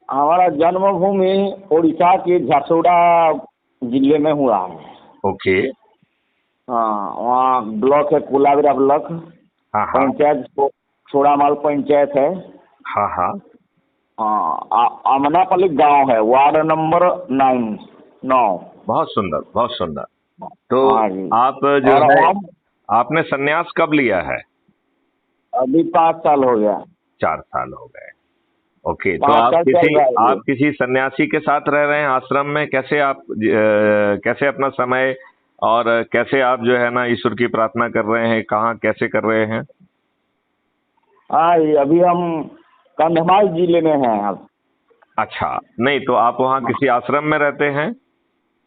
हमारा जन्मभूमि उड़ीसा के झारसुगुड़ा जिले में हुआ है। ओके। हाँ, वहाँ ब्लॉक है, कुलाबरा ब्लॉक। हाँ हाँ पंचायत छोड़ामाल पंचायत है। हाँ हाँ। हाँ, अमनापल्ली गांव है, वार्ड नंबर 9। बहुत सुंदर, बहुत सुंदर। तो हाँ जी। आप जो और है, हम आपने संन्यास कब लिया है? अभी 5 साल हो गया। 4 साल हो गए। ओके। तो 5 साल चल रहा है आप ये। किसी सन्यासी के साथ रह रहे हैं आश्रम में? कैसे आप कैसे अपना समय और कैसे आप जो है ना ईश्वर की प्रार्थना कर रहे हैं, कहाँ कैसे कर रहे हैं? हाँ, ये अभी हम कंधमाल जिले में हैं अब। अच्छा, नहीं तो आप वहाँ किसी आश्रम में रहते हैं?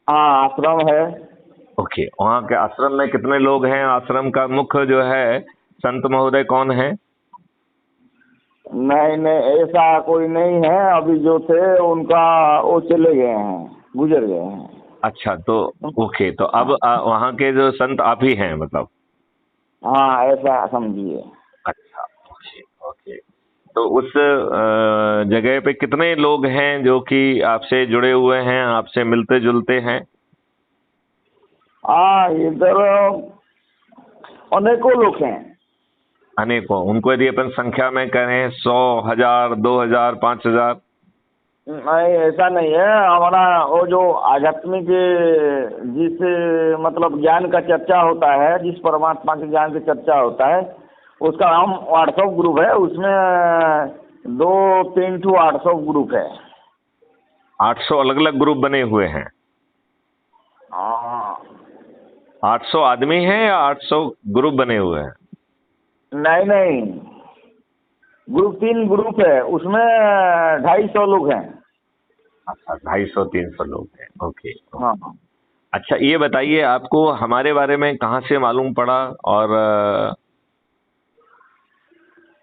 हाँ, आश्रम है। ओके। वहाँ के आश्रम में कितने लोग हैं? आश्रम का मुख्य जो है संत महोदय कौन है? नहीं नहीं, ऐसा कोई नहीं है। अभी जो थे उनका वो चले गए हैं, गुजर गए हैं। अच्छा, तो ओके। तो अब वहाँ के जो संत आप ही हैं मतलब? हाँ, ऐसा समझिए। अच्छा, ओके ओके। तो उस जगह पे कितने लोग हैं जो कि आपसे जुड़े हुए हैं, आपसे मिलते जुलते हैं? हाँ, इधर अनेकों लोग हैं। अनेकों। उनको यदि अपन संख्या में करें, 100, 1000, 2000, 5000? नहीं, ऐसा नहीं है। हमारा वो जो आध्यात्मिक जिस मतलब ज्ञान का चर्चा होता है, जिस परमात्मा के ज्ञान की चर्चा होता है, उसका हम व्हाट्सएप ग्रुप है। उसमें 2-3 ठो व्हाट्सएप ग्रुप है। 800 अलग अलग ग्रुप बने हुए हैं? हाँ। 800 आदमी हैं या 800 ग्रुप बने हुए हैं? नहीं नहीं, ग्रुप 3 ग्रुप है, उसमें 250 लोग हैं। अच्छा, 250 300 लोग हैं। Okay okay. हाँ हाँ। अच्छा, ये बताइए आपको हमारे बारे में कहाँ से मालूम पड़ा? और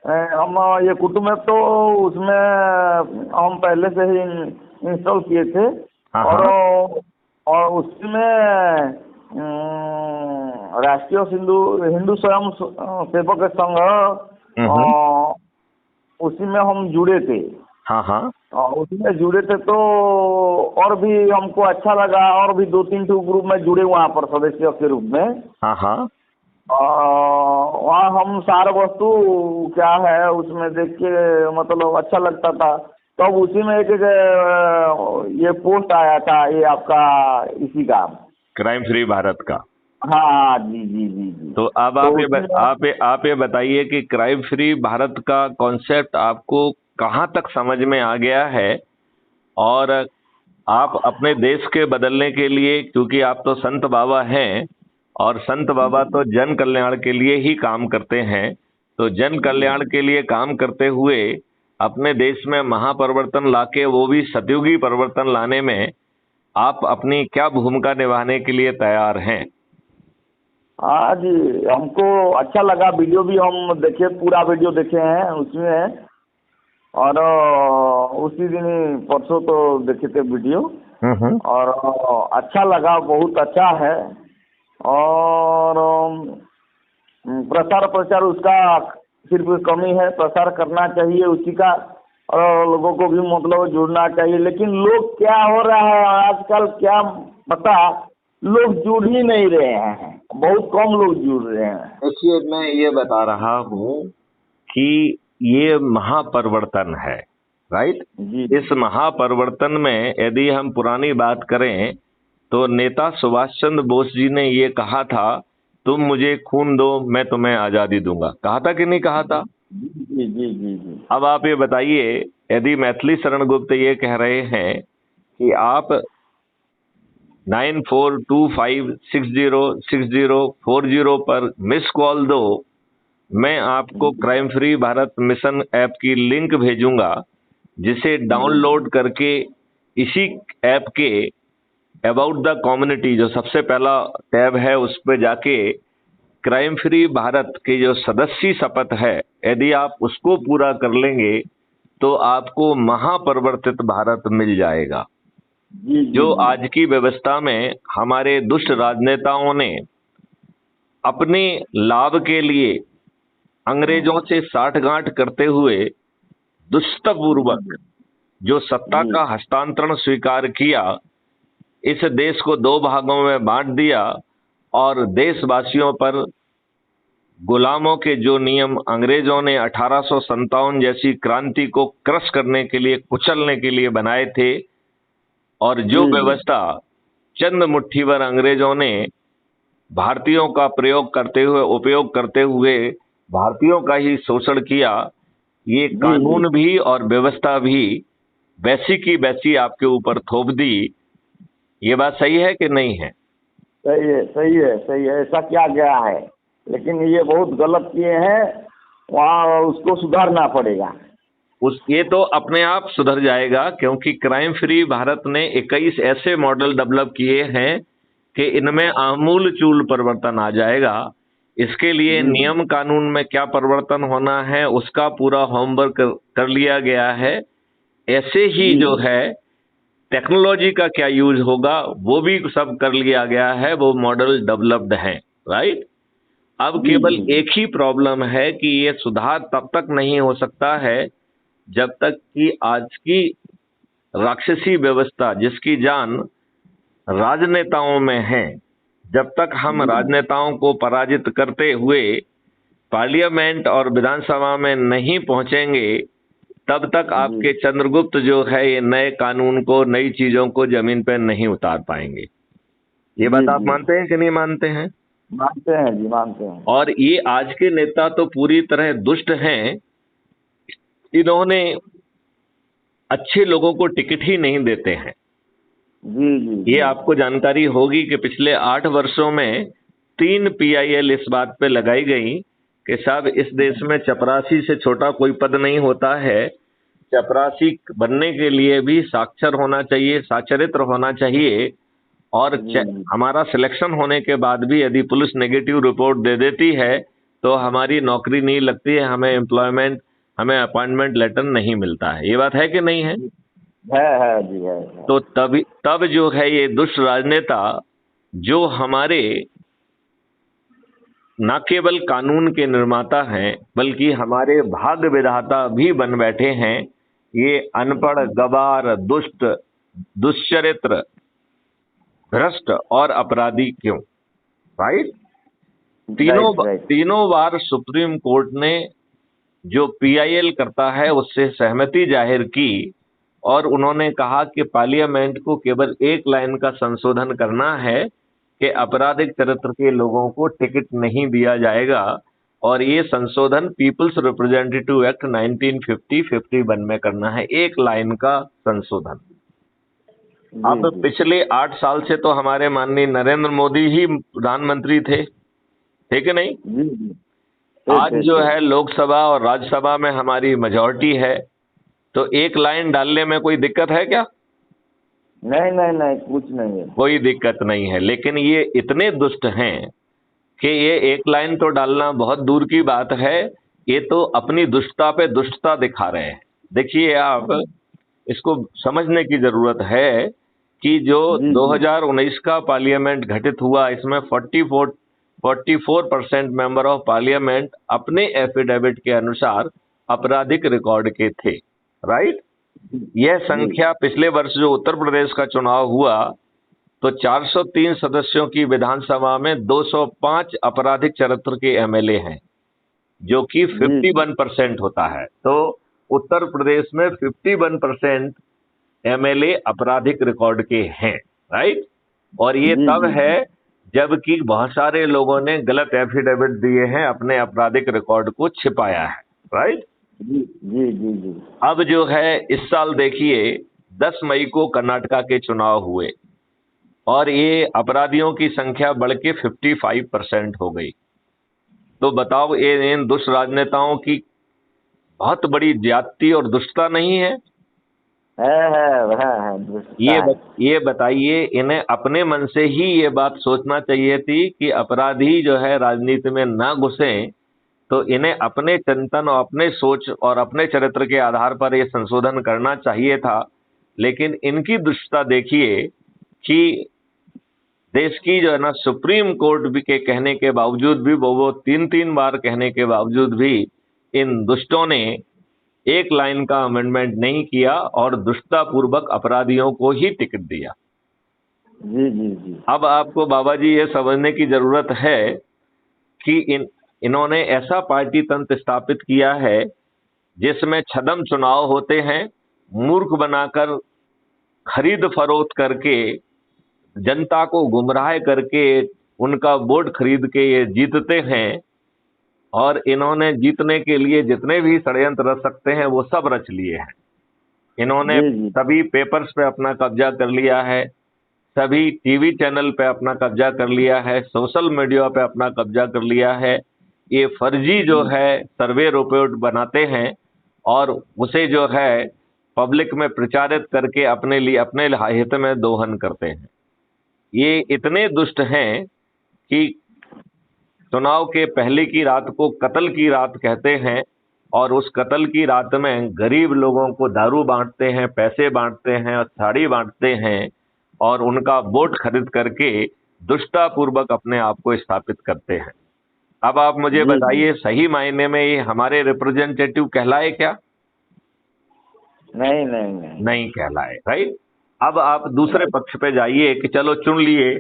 हम ये कुटुंब है तो उसमें हम पहले से ही इंस्टॉल किए थे। हाँ और हाँ। उसमें राष्ट्रीय हिंदू हिंदू स्वयं सेवक संघ, हम्म। उसी में हम जुड़े थे। हाँ हाँ उसमें जुड़े थे तो और भी हमको अच्छा लगा, और भी 2-3 ठो ग्रुप में जुड़े वहाँ पर सदस्य के रूप में। हाँ हाँ। वहाँ हम सारा वस्तु क्या है उसमें देख के मतलब अच्छा लगता था। तब उसी में एक ये पोस्ट आया था, ये आपका इसी का। क्राइम फ्री भारत का? हाँ हाँ, जी जी जी जी। तो अब तो उसी में आप ये बताइए कि क्राइम फ्री भारत का कॉन्सेप्ट आपको कहाँ तक समझ में आ गया है? और आप अपने देश के बदलने के लिए, क्योंकि आप तो संत बाबा हैं और संत बाबा तो जन कल्याण के लिए ही काम करते हैं, तो जन कल्याण के लिए काम करते हुए अपने देश में महापरिवर्तन लाके, वो भी सतयुगी परिवर्तन लाने में आप अपनी क्या भूमिका निभाने के लिए तैयार हैं? हाँ जी, हमको अच्छा लगा। वीडियो भी हम देखे, पूरा वीडियो देखे हैं उसमें। और उसी दिन ही परसों तो देखे थे वीडियो। हम्म। और अच्छा लगा, बहुत अच्छा है। और प्रचार प्रचार उसका सिर्फ कमी है, प्रसार करना चाहिए उसी का। और लोगों को भी मतलब जुड़ना चाहिए। लेकिन लोग क्या हो रहा है आजकल, क्या पता, लोग जुड़ ही नहीं रहे हैं, बहुत कम लोग जुड़ रहे हैं। देखिए, मैं ये बता रहा हूँ कि ये महापरिवर्तन है, राइट? जी इस महापरिवर्तन में यदि हम पुरानी बात करें तो नेता सुभाष चंद्र बोस जी ने ये कहा था, तुम मुझे खून दो मैं तुम्हें आजादी दूंगा। कहा था कि नहीं कहा था? जी जी जी जी। अब आप ये बताइए, यदि मैथिली शरण गुप्त ये कह रहे हैं कि आप 9425606040 पर मिस कॉल दो, मैं आपको crime free Bharat mission app की लिंक भेजूंगा, जिसे डाउनलोड करके इसी ऐप के अबाउट द कम्युनिटी जो सबसे पहला टैब है उस पर जाके क्राइम फ्री भारत के जो सदस्य शपथ है, यदि आप उसको पूरा कर लेंगे तो आपको महापरिवर्तित भारत मिल जाएगा। जी जी जो जी। आज की व्यवस्था में हमारे दुष्ट राजनेताओं ने अपने लाभ के लिए अंग्रेजों से साठगांठ करते हुए दुष्टपूर्वक जो सत्ता जी का हस्तांतरण स्वीकार किया, इस देश को दो भागों में बांट दिया और देशवासियों पर गुलामों के जो नियम अंग्रेजों ने 1857 जैसी क्रांति को क्रश करने के लिए, कुचलने के लिए बनाए थे, और जो जी जी व्यवस्था चंद मुट्ठी भर अंग्रेजों ने भारतीयों का उपयोग करते हुए भारतीयों का ही शोषण किया, ये जी जी कानून भी और व्यवस्था भी वैसी की वैसी आपके ऊपर थोप दी। ये बात सही है कि नहीं है? सही है, सही है, सही है, ऐसा किया गया है, लेकिन ये बहुत गलत किए हैं, वहाँ उसको सुधारना पड़ेगा। ये तो अपने आप सुधर जाएगा, क्योंकि क्राइम फ्री भारत ने 21 ऐसे मॉडल डेवलप किए हैं कि इनमें आमूल चूल परिवर्तन आ जाएगा। इसके लिए जी नियम कानून में क्या परिवर्तन होना है उसका पूरा होमवर्क कर लिया गया है। ऐसे ही जी जो है टेक्नोलॉजी का क्या यूज होगा वो भी सब कर लिया गया है, वो मॉडल डेवलप्ड है। राइट। अब जी केवल जी एक ही प्रॉब्लम है कि ये सुधार तब तक नहीं हो सकता है जब तक कि आज की राक्षसी व्यवस्था, जिसकी जान राजनेताओं में है, जब तक हम जी राजनेताओं को पराजित करते हुए पार्लियामेंट और विधानसभा में नहीं पहुंचेंगे, तब तक जी आपके चंद्रगुप्त जो है ये नए कानून को, नई चीजों को जमीन पर नहीं उतार पाएंगे। ये जी बात आप जी मानते हैं कि नहीं मानते हैं? मानते हैं जी, मानते हैं। और ये आज के नेता तो पूरी तरह दुष्ट हैं। इन्होंने अच्छे लोगों को टिकट ही नहीं देते हैं। जी जी ये जी आपको जानकारी होगी कि पिछले 8 वर्षों में 3 PIL इस बात पे लगाई गई कि साहब इस देश में चपरासी से छोटा कोई पद नहीं होता है। चपरासी बनने के लिए भी साक्षर होना चाहिए, साक्षरित्र होना चाहिए, और जी जी हमारा सिलेक्शन होने के बाद भी यदि पुलिस नेगेटिव रिपोर्ट दे देती है तो हमारी नौकरी नहीं लगती है, हमें अपॉइंटमेंट लेटर नहीं मिलता है। ये बात है कि नहीं है? है जी, है। तो तब जो है ये दुष्ट राजनेता, जो हमारे न केवल कानून के निर्माता हैं बल्कि हमारे भाग्य विधाता भी बन बैठे हैं, ये अनपढ़, गवार, दुष्ट, दुश्चरित्र, भ्रष्ट और अपराधी क्यों? राइट। तीनों राइट राइट। तीनों बार सुप्रीम कोर्ट ने जो PIL करता है उससे सहमति जाहिर की, और उन्होंने कहा कि पार्लियामेंट को केवल एक लाइन का संशोधन करना है कि आपराधिक चरित्र के लोगों को टिकट नहीं दिया जाएगा, और ये संशोधन पीपल्स रिप्रेजेंटेटिव एक्ट 1951 में करना है। एक लाइन का संशोधन। अब जी जी पिछले 8 साल से तो हमारे माननीय नरेंद्र मोदी ही प्रधानमंत्री थे, ठीक है नहीं? जी जी। आज जो है लोकसभा और राज्यसभा में हमारी मेजॉरिटी है, तो एक लाइन डालने में कोई दिक्कत है क्या? नहीं नहीं नहीं, कुछ नहीं है। कोई दिक्कत नहीं है। लेकिन ये इतने दुष्ट हैं कि ये एक लाइन तो डालना बहुत दूर की बात है, ये तो अपनी दुष्टता पे दुष्टता दिखा रहे हैं। देखिए, आप इसको समझने की जरूरत है कि जो जी जी 2019 का पार्लियामेंट घटित हुआ, इसमें 44% मेंबर ऑफ पार्लियामेंट अपने एफिडेविट के अनुसार आपराधिक रिकॉर्ड के थे। राइट। यह जी संख्या पिछले वर्ष जो उत्तर प्रदेश का चुनाव हुआ तो 403 सदस्यों की विधानसभा में 205 आपराधिक चरित्र के MLA हैं, जो कि जी 51% होता है। तो उत्तर प्रदेश में 51% MLA आपराधिक रिकॉर्ड के हैं। राइट। और ये जी तब जी है जबकि बहुत सारे लोगों ने गलत एफिडेविट दिए हैं, अपने आपराधिक रिकॉर्ड को छिपाया है। राइट। जी जी जी जी अब जो है इस साल देखिए 10 मई को कर्नाटका के चुनाव हुए और ये अपराधियों की संख्या बढ़ के 55% हो गई। तो बताओ, ये इन दुष्ट राजनेताओं की बहुत बड़ी ज्यादती और दुष्टता नहीं है? दुष्टता है। ये बताइए, इन्हें अपने मन से ही ये बात सोचना चाहिए थी कि अपराधी जो है राजनीति में ना घुसे, तो इन्हें अपने चिंतन और अपने सोच और अपने चरित्र के आधार पर ये संशोधन करना चाहिए था। लेकिन इनकी दुष्टता देखिए कि देश की जो है ना सुप्रीम कोर्ट भी के कहने के बावजूद भी, वो 3-3 बार कहने के बावजूद भी इन दुष्टों ने एक लाइन का अमेंडमेंट नहीं किया और दुष्टतापूर्वक अपराधियों को ही टिकट दिया। जी जी जी। अब आपको बाबा जी ये समझने की जरूरत है कि इन्होंने ऐसा पार्टी तंत्र स्थापित किया है जिसमें छद्म चुनाव होते हैं, मूर्ख बनाकर खरीद फरोख्त करके जनता को गुमराह करके उनका वोट खरीद के ये जीतते हैं। और इन्होंने जीतने के लिए जितने भी षड्यंत्र रच सकते हैं वो सब रच लिए हैं। इन्होंने जी जी सभी पेपर्स पे अपना कब्जा कर लिया है, सभी टीवी चैनल पे अपना कब्जा कर लिया है, सोशल मीडिया पे अपना कब्जा कर लिया है। ये फर्जी जो जी है सर्वे रिपोर्ट बनाते हैं और उसे जो है पब्लिक में प्रचारित करके अपने लिए अपने हित में दोहन करते हैं। ये इतने दुष्ट हैं कि चुनाव के पहले की रात को कत्ल की रात कहते हैं और उस कत्ल की रात में गरीब लोगों को दारू बांटते हैं, पैसे बांटते हैं और साड़ी बांटते हैं और उनका वोट खरीद करके दुष्टतापूर्वक अपने आप को स्थापित करते हैं। अब आप मुझे जी जी। बताइए, सही मायने में ये हमारे रिप्रेजेंटेटिव कहलाए क्या? नहीं नहीं नहीं। नहीं कहलाए, राइट। अब आप दूसरे पक्ष पे जाइए कि चलो चुन लिए,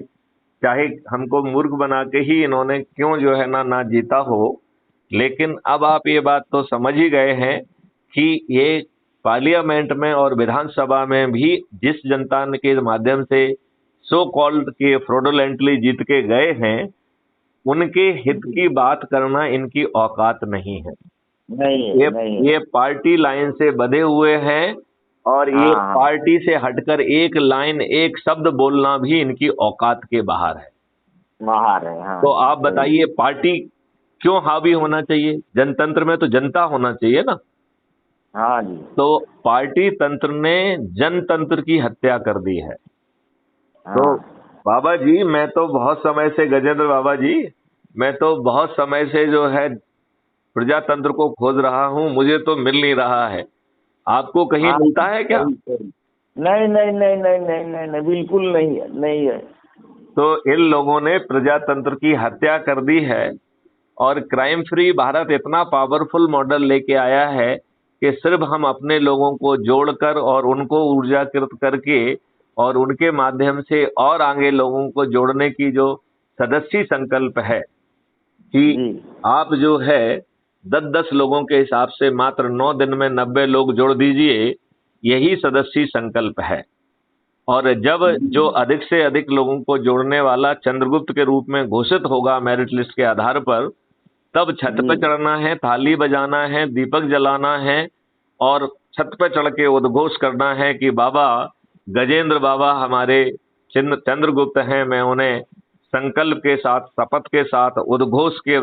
चाहे हमको मूर्ख बना के ही इन्होंने क्यों जो है ना जीता हो, लेकिन अब आप ये बात तो समझ ही गए हैं कि ये पार्लियामेंट में और विधानसभा में भी जिस जनता के माध्यम से सो कॉल्ड के फ्रॉडुलेंटली जीत के गए हैं, उनके हित की बात करना इनकी औकात नहीं है। नहीं है, नहीं है। ये पार्टी लाइन से बंधे हुए हैं और ये हाँ हाँ। पार्टी से हटकर एक लाइन एक शब्द बोलना भी इनकी औकात के बाहर है। बाहर है, हाँ। तो आप बताइए, पार्टी क्यों हावी होना चाहिए? जनतंत्र में तो जनता होना चाहिए ना। हाँ जी। तो पार्टी तंत्र ने जनतंत्र की हत्या कर दी है। तो हाँ बाबा जी, मैं तो बहुत समय से, गजेंद्र बाबा जी, मैं तो बहुत समय से जो है प्रजातंत्र को खोज रहा हूं, मुझे तो मिल नहीं रहा है। आपको कहीं हाँ। मिलता है क्या? नहीं नहीं नहीं नहीं नहीं नहीं नहीं, बिल्कुल नहीं है, नहीं है। तो इन लोगों ने प्रजातंत्र की हत्या कर दी है और क्राइम फ्री भारत इतना पावरफुल मॉडल लेके आया है कि सिर्फ हम अपने लोगों को जोड़कर और उनको ऊर्जाकृत करके और उनके माध्यम से और आगे लोगों को जोड़ने की जो सदस्यी संकल्प है कि जी आप जो है 10-10 लोगों के हिसाब से मात्र 9 दिन में 90 लोग जोड़ दीजिए, यही सदस्यी संकल्प है। और जब जो अधिक से अधिक लोगों को जोड़ने वाला चंद्रगुप्त के रूप में घोषित होगा मेरिट लिस्ट के आधार पर, तब छत पे जी चढ़ना है, थाली बजाना है, दीपक जलाना है और छत पे चढ़ के उद्घोष करना है कि बाबा गजेंद्र बाबा हमारे चंद्रगुप्त हैं। मैं उन्हें संकल्प के साथ, शपथ के साथ, उद्घोष के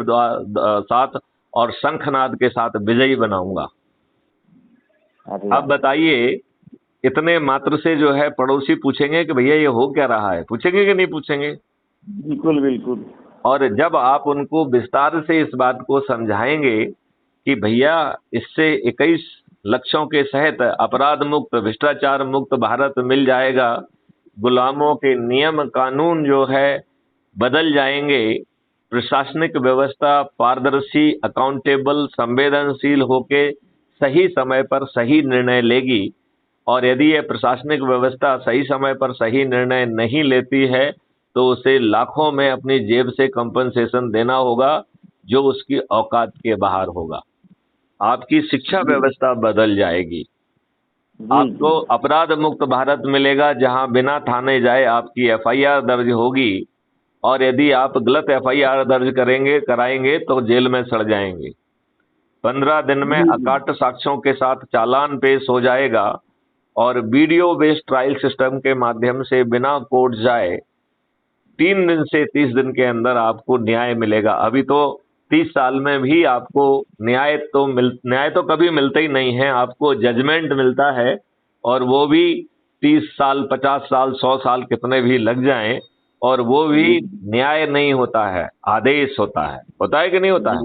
साथ और शंखनाद के साथ विजयी बनाऊंगा। अरे अब बताइए, इतने मात्र से जो है पड़ोसी पूछेंगे कि भैया ये हो क्या रहा है? पूछेंगे कि नहीं पूछेंगे? बिल्कुल बिल्कुल। और जब आप उनको विस्तार से इस बात को समझाएंगे कि भैया इससे 21 लक्ष्यों के सहित अपराध मुक्त, भ्रष्टाचार मुक्त भारत मिल जाएगा, गुलामों के नियम कानून जो है बदल जाएंगे, प्रशासनिक व्यवस्था पारदर्शी, अकाउंटेबल, संवेदनशील होके सही समय पर सही निर्णय लेगी। और यदि यह प्रशासनिक व्यवस्था सही समय पर सही निर्णय नहीं लेती है तो उसे लाखों में अपनी जेब से कंपनसेशन देना होगा जो उसकी औकात के बाहर होगा। आपकी शिक्षा व्यवस्था बदल जाएगी, आपको अपराध मुक्त भारत मिलेगा जहां बिना थाने जाए आपकी एफआईआर दर्ज होगी और यदि आप गलत एफआईआर दर्ज कराएंगे तो जेल में सड़ जाएंगे। 15 दिन में अकाट साक्ष्यों के साथ चालान पेश हो जाएगा और वीडियो बेस्ड ट्रायल सिस्टम के माध्यम से बिना कोर्ट जाए 3 दिन से 30 दिन के अंदर आपको न्याय मिलेगा। अभी तो 30 साल में भी आपको न्याय तो कभी मिलता ही नहीं है, आपको जजमेंट मिलता है और वो भी 30 साल, 50 साल, 100 साल कितने भी लग जाएं और वो भी न्याय नहीं होता है, आदेश होता है। होता है कि नहीं होता है?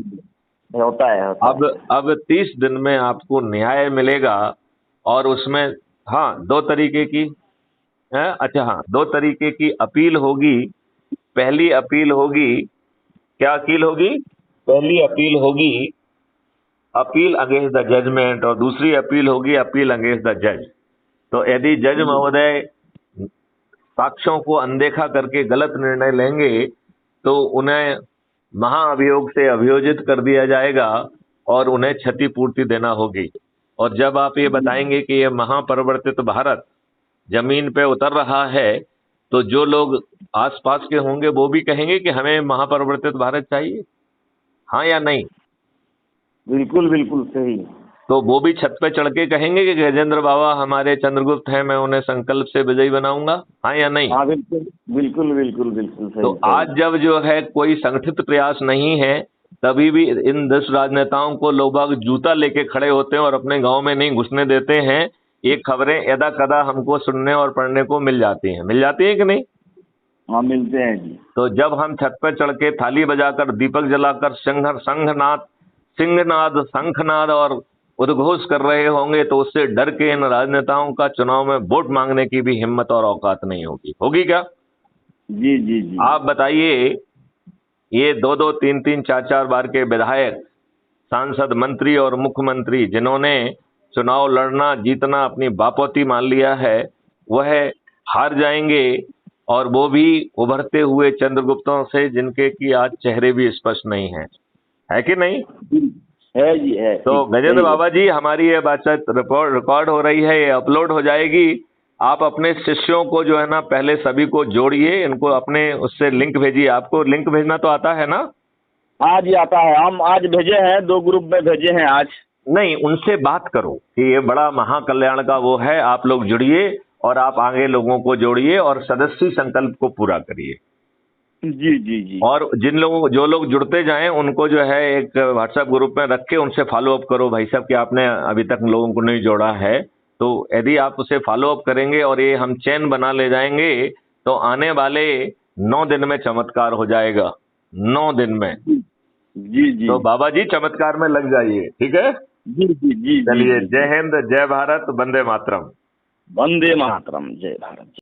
होता है, होता है। अब 30 दिन में आपको न्याय मिलेगा और उसमें हाँ 2 तरीके की है, अच्छा हाँ 2 तरीके की अपील होगी। पहली अपील होगी, क्या अपील होगी? पहली अपील होगी अपील अगेंस्ट द जजमेंट और दूसरी अपील होगी अपील अगेंस्ट द जज। तो यदि जज महोदय साक्ष्यों को अनदेखा करके गलत निर्णय लेंगे तो उन्हें महाअभियोग से अभियोजित कर दिया जाएगा और उन्हें क्षतिपूर्ति देना होगी। और जब आप ये बताएंगे कि ये महापरिवर्तित भारत जमीन पे उतर रहा है तो जो लोग आसपास के होंगे वो भी कहेंगे कि हमें महापरिवर्तित भारत चाहिए, हाँ या नहीं? बिल्कुल बिल्कुल सही। तो वो भी छत पे चढ़ के कहेंगे कि गजेंद्र बाबा हमारे चंद्रगुप्त हैं, मैं उन्हें संकल्प से विजयी बनाऊंगा, हाँ या नहीं? हाँ बिल्कुल बिल्कुल बिल्कुल बिल्कुल सही। तो आज जब जो है कोई संगठित प्रयास नहीं है तभी भी इन 10 राजनेताओं को लोग बाग जूता लेके खड़े होते हैं और अपने गांव में नहीं घुसने देते हैं। ये खबरें यदा कदा हमको सुनने और पढ़ने को मिल जाती हैं कि नहीं? हाँ मिलते हैं जी। तो जब हम छत पर चढ़ के थाली बजाकर दीपक जलाकर सिंहनाद शंखनाद और उद्घोष कर रहे होंगे तो उससे डर के इन राजनेताओं का चुनाव में वोट मांगने की भी हिम्मत और औकात नहीं होगी क्या? जी जी जी। आप बताइए, ये 2-2, 3-3, 4-4 बार के विधायक, सांसद, मंत्री और मुख्यमंत्री जिन्होंने चुनाव लड़ना जीतना अपनी बापोती मान लिया है वह हार जाएंगे, और वो भी उभरते हुए चंद्रगुप्तों से जिनके की आज चेहरे भी स्पष्ट नहीं है कि नहीं? है जी है। तो गजेंद्र बाबा जी, हमारी ये बातचीत रिकॉर्ड हो रही है, ये अपलोड हो जाएगी। आप अपने शिष्यों को जो है ना पहले सभी को जोड़िए, इनको अपने उससे लिंक भेजिए। आपको लिंक भेजना तो आता है ना? हाँ जी आता है, हम आज भेजे हैं, 2 ग्रुप में भेजे हैं आज। नहीं, उनसे बात करो कि ये बड़ा महाकल्याण का वो है, आप लोग जुड़िए और आप आगे लोगों को जोड़िए और सदस्य संकल्प को पूरा करिए। जी जी जी। और जो लोग जुड़ते जाएं उनको जो है एक व्हाट्सएप ग्रुप में रख के उनसे फॉलो अप करो, भाई साहब कि आपने अभी तक लोगों को नहीं जोड़ा है। तो यदि आप उसे फॉलो अप करेंगे और ये हम चेन बना ले जाएंगे तो आने वाले 9 दिन में चमत्कार हो जाएगा, 9 दिन में। जी जी। तो बाबा जी चमत्कार में लग जाइए, ठीक है? जी जी जी। चलिए, जय हिंद, जय भारत, वंदे मातरम। वंदे मातरम, जय भारत।